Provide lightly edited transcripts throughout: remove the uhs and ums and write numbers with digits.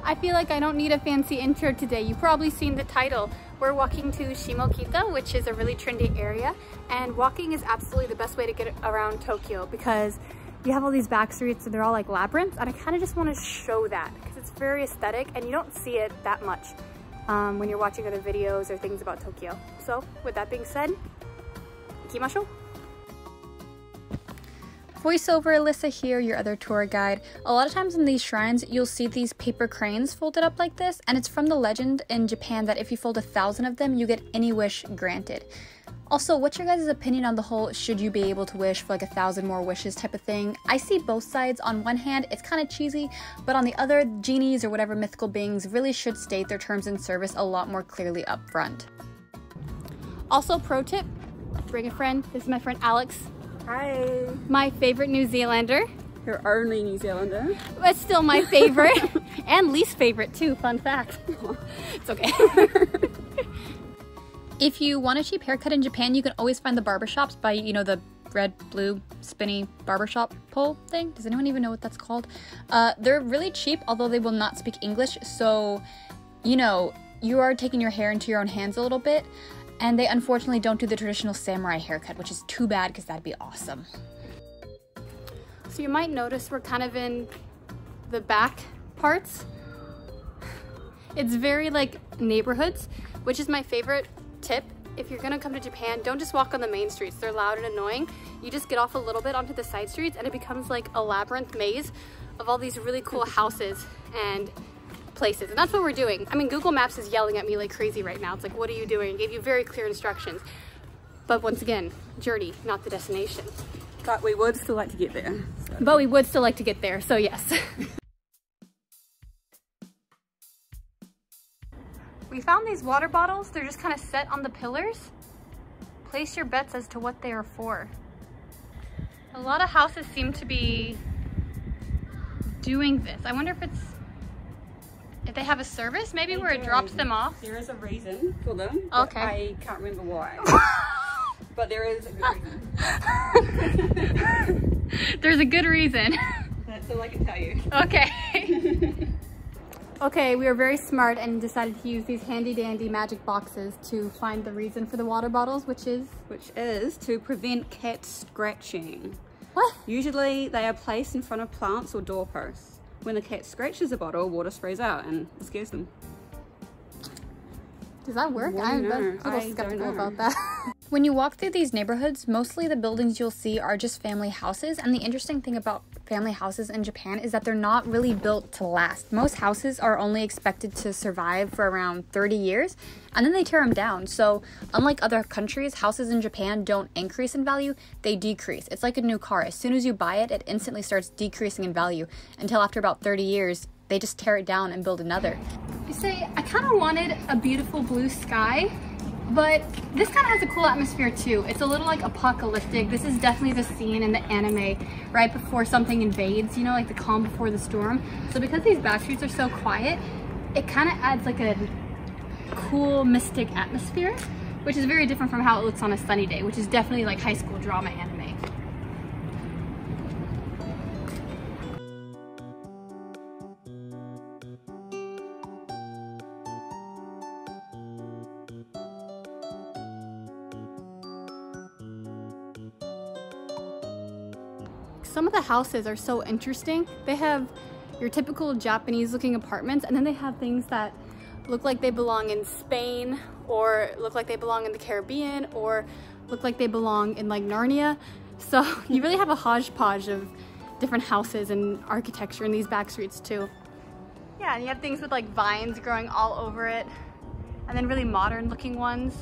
I feel like I don't need a fancy intro today. You've probably seen the title. We're walking to Shimokita, which is a really trendy area, and walking is absolutely the best way to get around Tokyo because you have all these back streets and they're all like labyrinths, and I kind of just want to show that because it's very aesthetic and you don't see it that much when you're watching other videos or things about Tokyo. So with that being said, ikimashou. Voiceover Alyssa here, your other tour guide. A lot of times in these shrines, you'll see these paper cranes folded up like this, and it's from the legend in Japan that if you fold 1,000 of them, you get any wish granted. Also, what's your guys' opinion on the whole should you be able to wish for like 1,000 more wishes type of thing? I see both sides. On one hand, it's kind of cheesy, but on the other, genies or whatever mythical beings really should state their terms in service a lot more clearly up front. Also, pro tip, bring a friend. This is my friend Alex. Hi. My favorite New Zealander. Your only New Zealander. But still my favorite. And least favorite too, fun fact. It's okay. If you want a cheap haircut in Japan, you can always find the barbershops by, you know, the red, blue, spinny barbershop pole thing. Does anyone even know what that's called? They're really cheap, although they will not speak English. So, you know, you are taking your hair into your own hands a little bit. And they unfortunately don't do the traditional samurai haircut, which is too bad because that'd be awesome. So you might notice we're kind of in the back parts. It's very like neighborhoods, which is my favorite tip. If you're gonna come to Japan, don't just walk on the main streets. They're loud and annoying. You just get off a little bit onto the side streets and it becomes like a labyrinth maze of all these really cool houses and places, and that's what we're doing. I mean, Google Maps is yelling at me like crazy right now. It's like, what are you doing? It gave you very clear instructions. But once again, journey, not the destination. But we would still like to get there. So. But we would still like to get there, so yes. We found these water bottles. They're just kind of set on the pillars. Place your bets as to what they are for. A lot of houses seem to be doing this. I wonder if they have a service, maybe where it drops them off. There is a reason for them. Okay. I can't remember why. But there is a good reason. There's a good reason. That's all I can tell you. Okay. Okay, we were very smart and decided to use these handy dandy magic boxes to find the reason for the water bottles, which is to prevent cat scratching. What? Usually they are placed in front of plants or doorposts. When the cat scratches a bottle, water sprays out and it scares them. Does that work? I'm a little skeptical about that. When you walk through these neighborhoods, mostly the buildings you'll see are just family houses, and the interesting thing about family houses in Japan is that they're not really built to last. Most houses are only expected to survive for around 30 years, and then they tear them down. So unlike other countries, houses in Japan don't increase in value, they decrease. It's like a new car. As soon as you buy it, it instantly starts decreasing in value until after about 30 years, they just tear it down and build another. You say, I kind of wanted a beautiful blue sky, but this kind of has a cool atmosphere too. It's a little like apocalyptic. This is definitely the scene in the anime right before something invades, you know, like the calm before the storm. So because these back streets are so quiet, it kind of adds like a cool mystic atmosphere, which is very different from how it looks on a sunny day, which is definitely like high school drama anime. Some of the houses are so interesting. They have your typical Japanese looking apartments, and then they have things that look like they belong in Spain, or look like they belong in the Caribbean, or look like they belong in like Narnia. So you really have a hodgepodge of different houses and architecture in these back streets too. Yeah, and you have things with like vines growing all over it, and then really modern looking ones,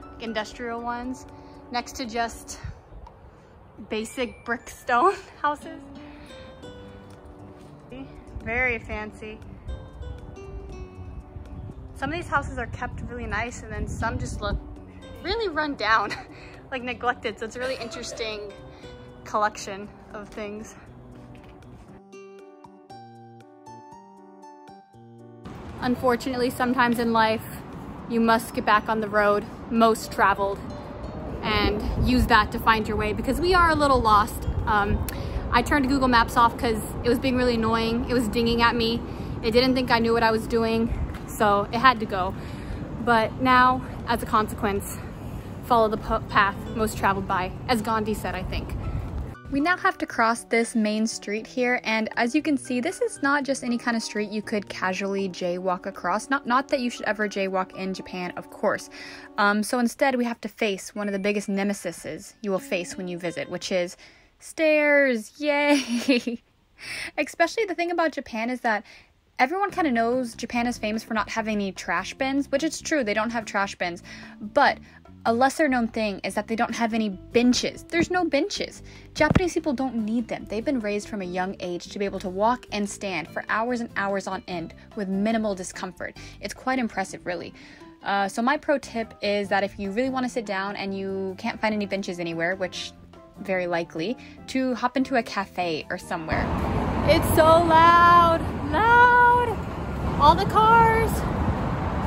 like industrial ones, next to just basic brick stone houses. Very fancy. Some of these houses are kept really nice, and then some just look really run down, like neglected. So it's a really interesting collection of things. Unfortunately, sometimes in life, you must get back on the road, most traveled, and use that to find your way, because we are a little lost. I turned Google Maps off because it was being really annoying. It was dinging at me, It didn't think I knew what I was doing, so it had to go. But now, as a consequence, follow the path most traveled by, as Gandhi said, I think. We now have to cross this main street here, and as you can see, this is not just any kind of street you could casually jaywalk across. Not that you should ever jaywalk in Japan, of course. So instead, we have to face one of the biggest nemesises you will face when you visit, which is stairs. Yay! Especially the thing about Japan is that everyone kind of knows Japan is famous for not having any trash bins, which it's true, they don't have trash bins, but a lesser known thing is that they don't have any benches. There's no benches. Japanese people don't need them. They've been raised from a young age to be able to walk and stand for hours and hours on end with minimal discomfort. It's quite impressive, really. So my pro tip is that if you really want to sit down and you can't find any benches anywhere, which very likely, to hop into a cafe or somewhere. It's so loud, all the cars,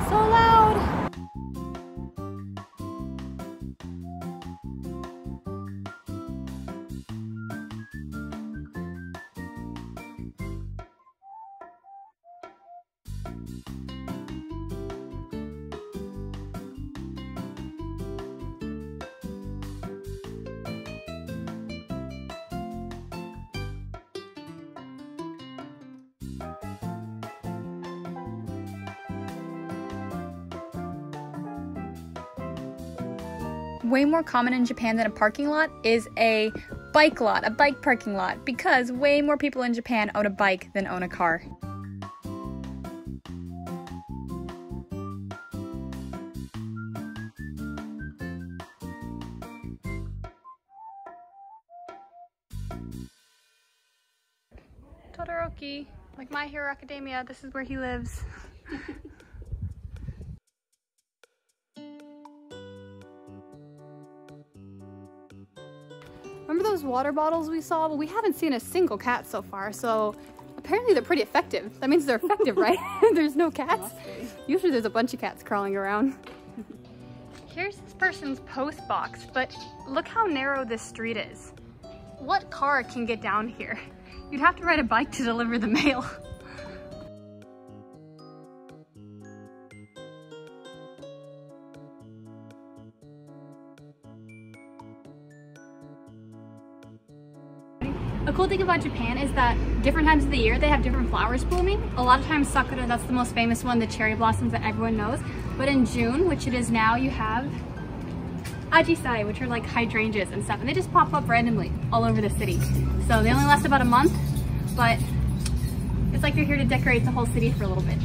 so loud. Way more common in Japan than a parking lot is a bike lot, a bike parking lot, because way more people in Japan own a bike than own a car. Todoroki, like My Hero Academia, this is where he lives. Remember those water bottles we saw? Well, we haven't seen a single cat so far, so apparently they're pretty effective. That means they're effective, right? There's no cats. Usually there's a bunch of cats crawling around. Here's this person's post box, but look how narrow this street is. What car can get down here? You'd have to ride a bike to deliver the mail. A cool thing about Japan is that different times of the year they have different flowers blooming. A lot of times sakura, that's the most famous one, the cherry blossoms that everyone knows. But in June, which it is now, you have Ajisai, which are like hydrangeas and stuff, and they just pop up randomly all over the city. So they only last about a month, but it's like they're here to decorate the whole city for a little bit.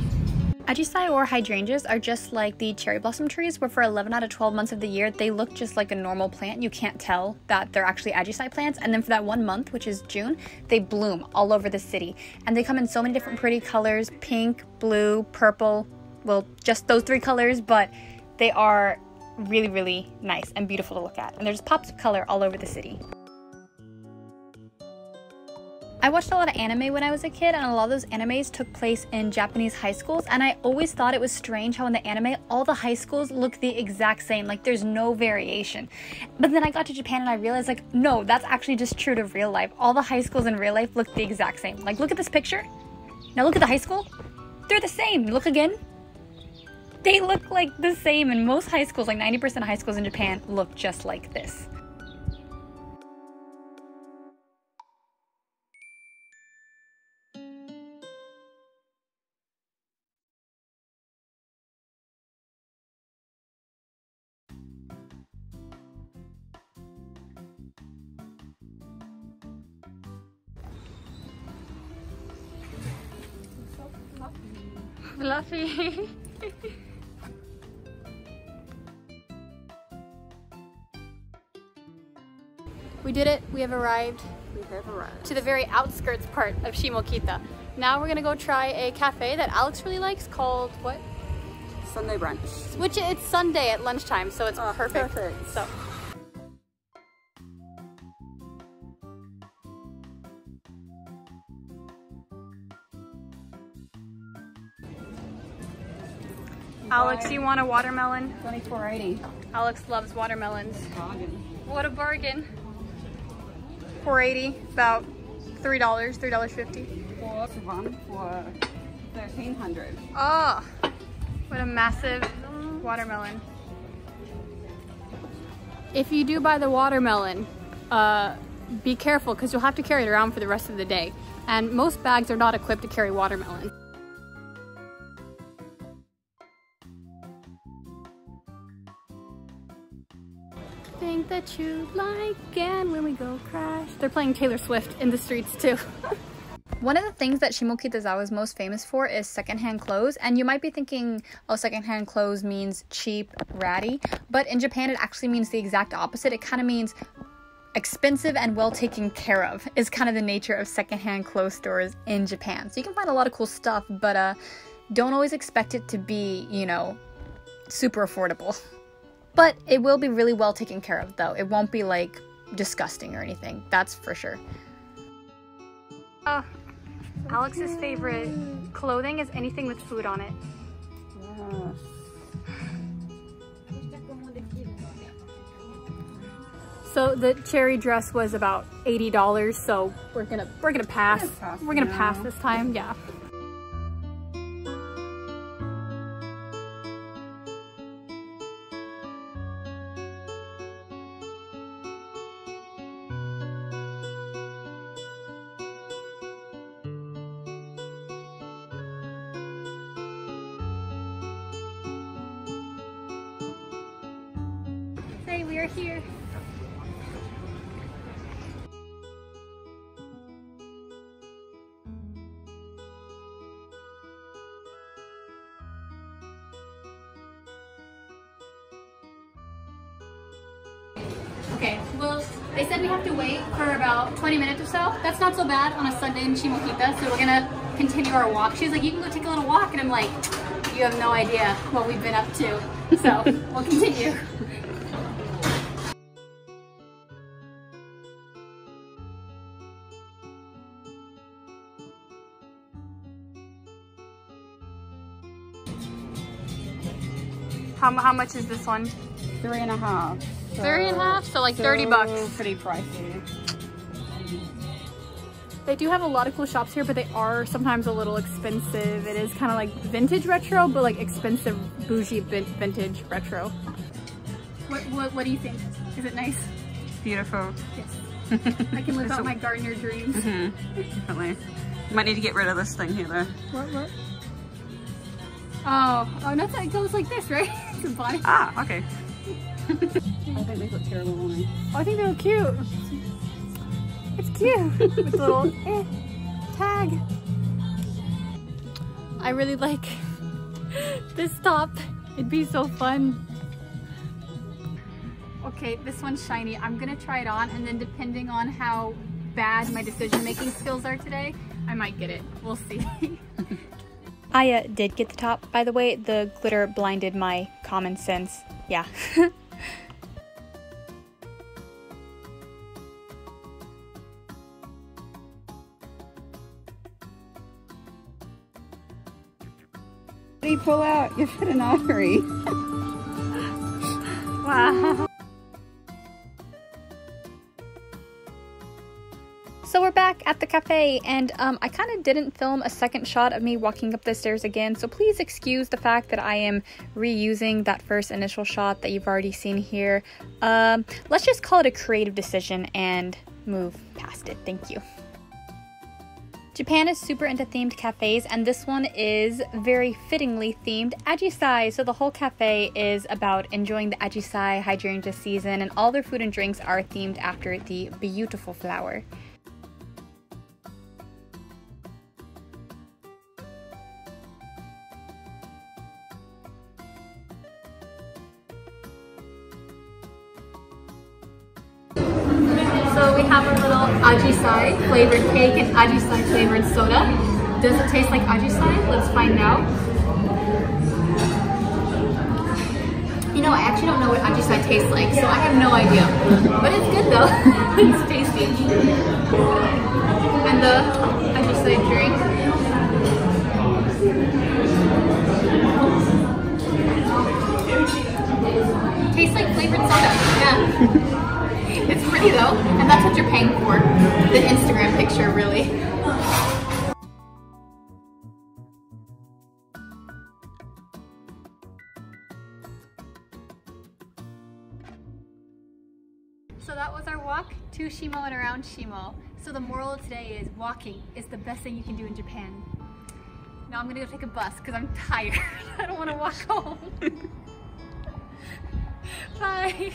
Ajisai or hydrangeas are just like the cherry blossom trees, where for 11 out of 12 months of the year, they look just like a normal plant. You can't tell that they're actually Ajisai plants. And then for that 1 month, which is June, they bloom all over the city. And they come in so many different pretty colors, pink, blue, purple, well, just those 3 colors, but they are really, really nice and beautiful to look at. And there's pops of color all over the city. I watched a lot of anime when I was a kid, and a lot of those animes took place in Japanese high schools, and I always thought it was strange how in the anime all the high schools look the exact same, like there's no variation. But then I got to Japan and I realized, like, no, that's actually just true to real life. All the high schools in real life look the exact same. Like, look at this picture. Now look at the high school. They're the same. Look again. They look like the same, and most high schools, like 90% of high schools in Japan, look just like this. Fluffy. We did it. We have arrived. To the very outskirts part of Shimokita. Now we're gonna go try a cafe that Alex really likes called what? Sunday brunch. Which it's Sunday at lunchtime, so it's perfect. So. Alex, you want a watermelon? $24.80. Alex loves watermelons. Bargain. What a bargain. $4.80, about $3, $3.50. For one for 1300. Oh, what a massive watermelon. If you do buy the watermelon, be careful because you'll have to carry it around for the rest of the day. And most bags are not equipped to carry watermelon. Think that you like, and when we go crash. They're playing Taylor Swift in the streets too. One of the things that Shimokitazawa is most famous for is secondhand clothes, and you might be thinking, oh, secondhand clothes means cheap, ratty, but in Japan it actually means the exact opposite. It kind of means expensive and well taken care of is kind of the nature of secondhand clothes stores in Japan. So you can find a lot of cool stuff, but don't always expect it to be, you know, super affordable. But it will be really well taken care of though. It won't be like disgusting or anything, that's for sure. Alex's favorite clothing is anything with food on it. Yes. So the cherry dress was about $80, so we're gonna pass. We're gonna pass this time, yeah. Say we are here. Okay, well, they said we have to wait for about 20 minutes or so. That's not so bad on a Sunday in Shimokita, so we're gonna continue our walk. She's like, you can go take a little walk, and I'm like, you have no idea what we've been up to. So, we'll continue. How much is this one? 3.5. So, 3.5? So like 30 bucks. Pretty pricey. They do have a lot of cool shops here, but they are sometimes a little expensive. It is kind of like vintage retro, but like expensive bougie vintage retro. What do you think? Is it nice? Beautiful. Yes. I can live out my gardener dreams. Definitely. You might need to get rid of this thing here though. What? Oh, no, it goes like this, right? It's a body. Ah, okay. I think they look terrible on me. Oh, I think they look cute. It's cute. With the little tag. I really like this top. It'd be so fun. Okay, this one's shiny. I'm gonna try it on, and then depending on how bad my decision-making skills are today, I might get it. We'll see. I did get the top, by the way. The glitter blinded my common sense. Yeah. What do you pull out? You've hit an artery. Wow. So we're back at the cafe, and I kind of didn't film a second shot of me walking up the stairs again, so please excuse the fact that I am reusing that first initial shot that you've already seen here. Let's just call it a creative decision and move past it. Thank you. Japan is super into themed cafes, and this one is very fittingly themed Ajisai. So the whole cafe is about enjoying the Ajisai Hydrangea season, and all their food and drinks are themed after the beautiful flower. So we have a little Ajisai flavored cake and Ajisai flavored soda. Does it taste like Ajisai? Let's find out. You know, I actually don't know what Ajisai tastes like, so I have no idea. But it's good though. It's tasty. And the Ajisai drink. Tastes like flavored soda. Yeah. It's pretty though, and that's what you're paying for. The Instagram picture, really. So that was our walk to Shimo and around Shimo. So the moral of today is walking is the best thing you can do in Japan. Now I'm gonna go take a bus because I'm tired. I don't want to walk home. Bye.